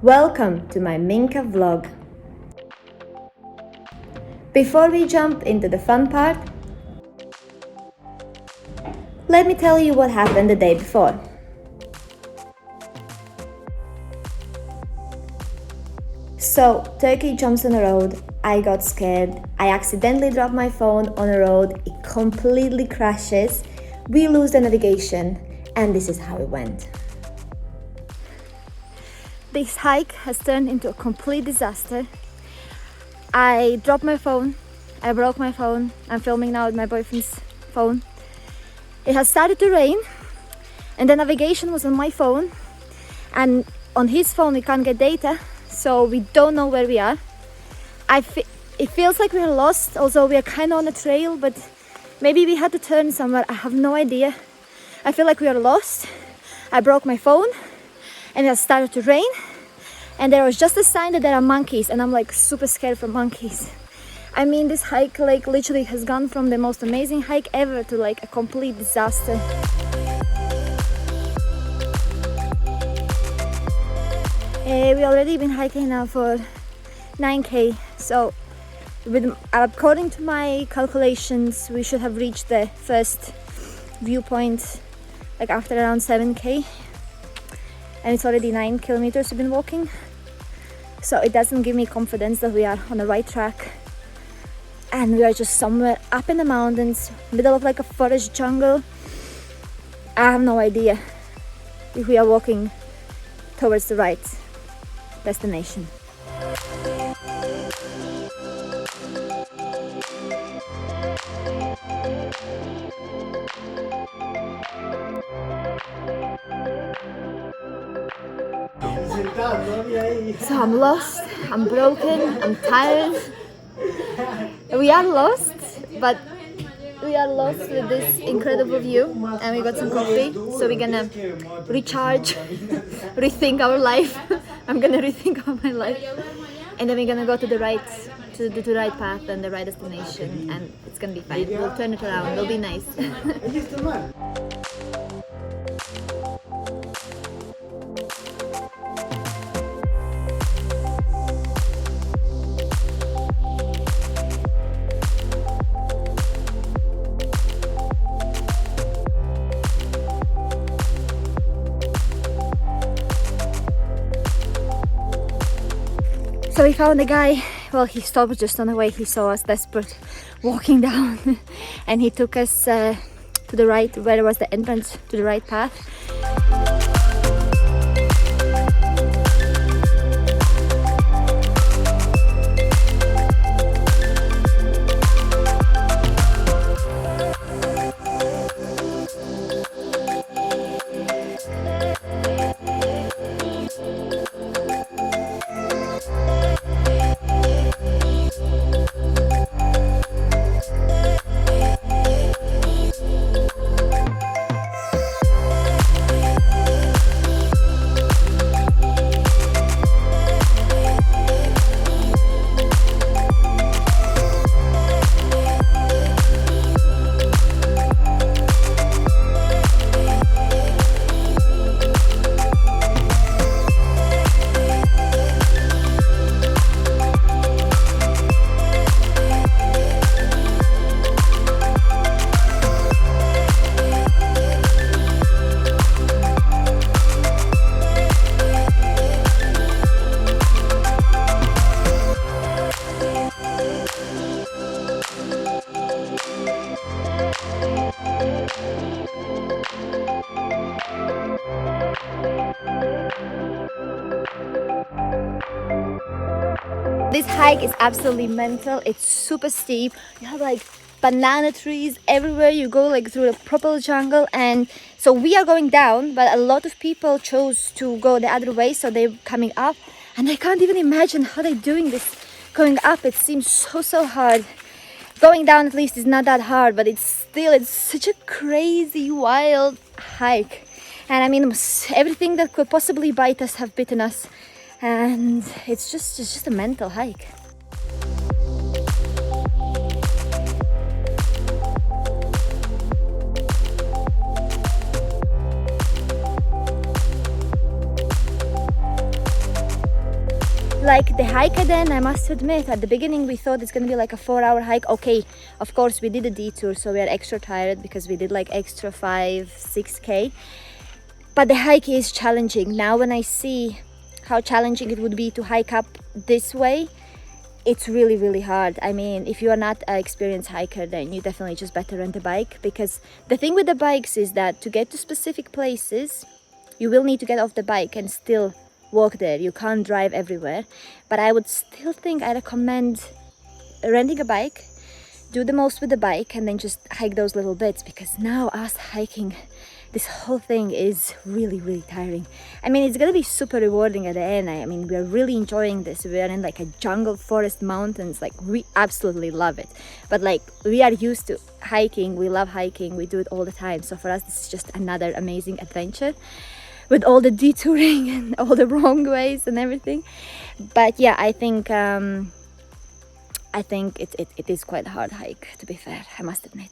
Welcome to my Minca vlog. Before we jump into the fun part, let me tell you what happened the day before. So, Turkey jumps on the road, I got scared, I accidentally dropped my phone on the road, it completely crashes, we lose the navigation, and this is how it went. This hike has turned into a complete disaster. I dropped my phone, I broke my phone, I'm filming now with my boyfriend's phone. It has started to rain, and the navigation was on my phone, and on his phone we can't get data, so we don't know where we are. It feels like we're lost, although we are kind of on a trail, but maybe we had to turn somewhere, I have no idea. I feel like we are lost. I broke my phone, and it has started to rain, and there was just a sign that there are monkeys, and I'm like super scared from monkeys. I mean, this hike like literally has gone from the most amazing hike ever to like a complete disaster. We already been hiking now for 9k, so according to my calculations we should have reached the first viewpoint like after around 7k, and it's already 9 kilometers we've been walking, so it doesn't give me confidence that we are on the right track, and we are just somewhere up in the mountains, middle of like a forest jungle. I have no idea if we are walking towards the right destination. So I'm lost, I'm broken, I'm tired. We are lost, but we are lost with this incredible view, and we got some coffee, so we're gonna recharge, rethink our life. I'm gonna rethink about my life, and then we're gonna go to the right path and the right destination, and it's gonna be fine. We'll turn it around, it'll be nice. So we found a guy, well, he stopped just on the way, he saw us desperate walking down, and he took us to the right, where was the entrance to the right path. This hike is absolutely mental. It's super steep. You have like banana trees everywhere you go, like through a proper jungle. And so we are going down, but a lot of people chose to go the other way, so they're coming up, and I can't even imagine how they're doing this. Going up, it seems so hard. Going down at least is not that hard, but it's such a crazy wild hike. And I mean, everything that could possibly bite us have bitten us, and it's just a mental hike. like the hike again, I must admit, at the beginning we thought it's gonna be like a 4-hour hike. Okay, of course we did a detour, so we are extra tired because we did like extra 5-6k, but the hike is challenging. Now when I see how challenging it would be to hike up this way, it's really hard. I mean, if you are not an experienced hiker, then you definitely just better rent a bike, because the thing with the bikes is that to get to specific places you will need to get off the bike and still walk there. You can't drive everywhere. But I would still think I recommend renting a bike, do the most with the bike, and then just hike those little bits, because now us hiking this whole thing is really tiring. I mean, it's gonna be super rewarding at the end. I mean, we're really enjoying this. We are in like a jungle, forest, mountains, like we absolutely love it. But like, we are used to hiking, we love hiking, we do it all the time. So for us, this is just another amazing adventure with all the detouring and all the wrong ways and everything. But yeah, I think it is quite a hard hike, to be fair, I must admit.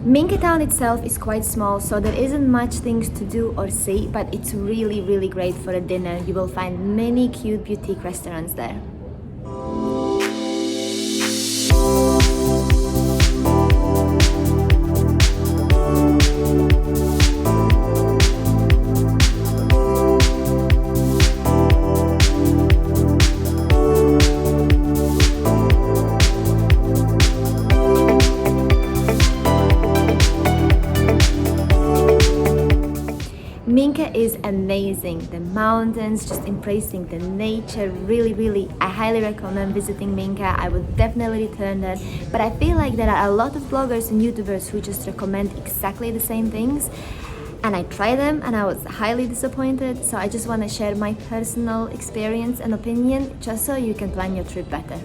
Minca Town itself is quite small, so there isn't much things to do or see, but it's really great for a dinner. You will find many cute boutique restaurants there. Minca is amazing. The mountains, just embracing the nature, really I highly recommend visiting Minca. I would definitely return there, but I feel like there are a lot of bloggers and YouTubers who just recommend exactly the same things, and I tried them and I was highly disappointed. So I just want to share my personal experience and opinion, just so you can plan your trip better.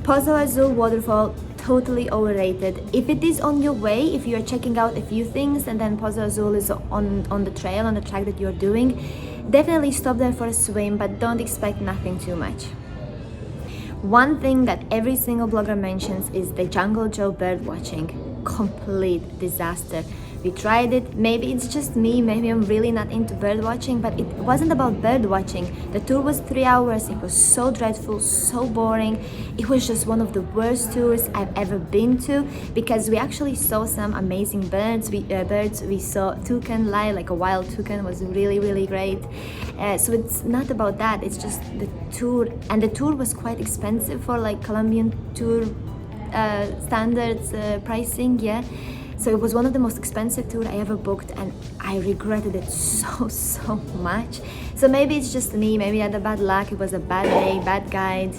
Pozo Azul waterfall, totally overrated. If it is on your way, if you are checking out a few things and then Pozo Azul is on the trail, on the track that you're doing, definitely stop there for a swim, but don't expect nothing too much. One thing that every single blogger mentions is the Jungle Joe bird watching. Complete disaster. We tried it. Maybe it's just me, maybe I'm really not into bird watching, but it wasn't about bird watching. The tour was 3 hours. It was so dreadful, so boring. It was just one of the worst tours I've ever been to, because we actually saw some amazing birds. We saw toucan live, like a wild toucan, was really great. So it's not about that, it's just the tour, and the tour was quite expensive for like Colombian tour standards pricing, yeah. So it was one of the most expensive tours I ever booked, and I regretted it so much. So maybe it's just me, maybe I had a bad luck, it was a bad day, bad guide,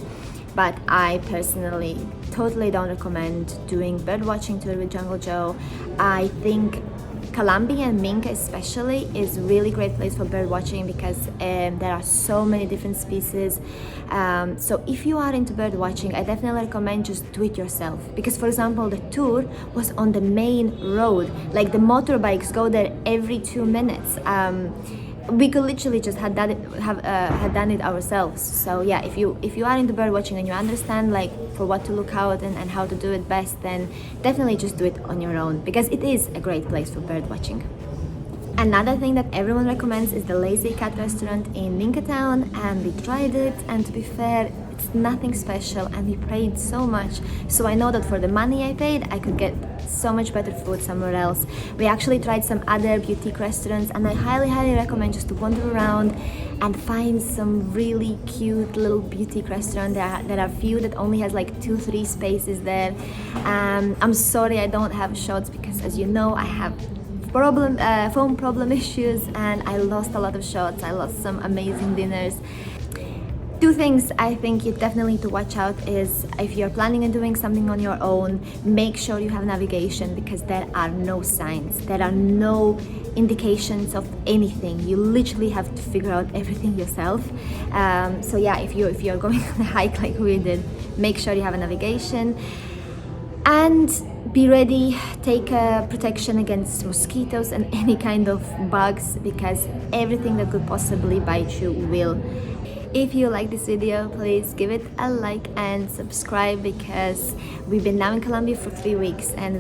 but I personally totally don't recommend doing bird watching tour with Jungle Joe. I think Colombia and Minca especially is really great place for bird watching, because there are so many different species. So if you are into bird watching, I definitely recommend just do it yourself, because for example the tour was on the main road, like the motorbikes go there every 2 minutes. We could literally just had done it ourselves. So yeah, if you are into bird watching and you understand like for what to look out and how to do it best, then definitely just do it on your own, because it is a great place for bird watching. Another thing that everyone recommends is the Lazy Cat restaurant in Minca Town, and we tried it, and to be fair, it's nothing special, and we paid so much. So I know that for the money I paid, I could get so much better food somewhere else. We actually tried some other boutique restaurants, and I highly recommend just to wander around and find some really cute little boutique restaurant. There are few that only has like 2-3 spaces there. I'm sorry I don't have shots, because as you know, I have phone problem issues, and I lost a lot of shots. I lost some amazing dinners. 2 things I think you definitely need to watch out is, if you're planning on doing something on your own, make sure you have navigation, because there are no signs, there are no indications of anything. You literally have to figure out everything yourself. So yeah, if you're going on a hike like we did, make sure you have a navigation. And be ready, take protection against mosquitoes and any kind of bugs, because everything that could possibly bite you will. If you like this video, please give it a like and subscribe, because we've been now in Colombia for 3 weeks, and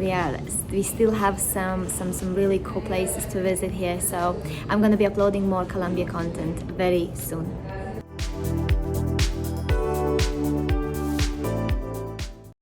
we still have some really cool places to visit here. So I'm gonna be uploading more Colombia content very soon.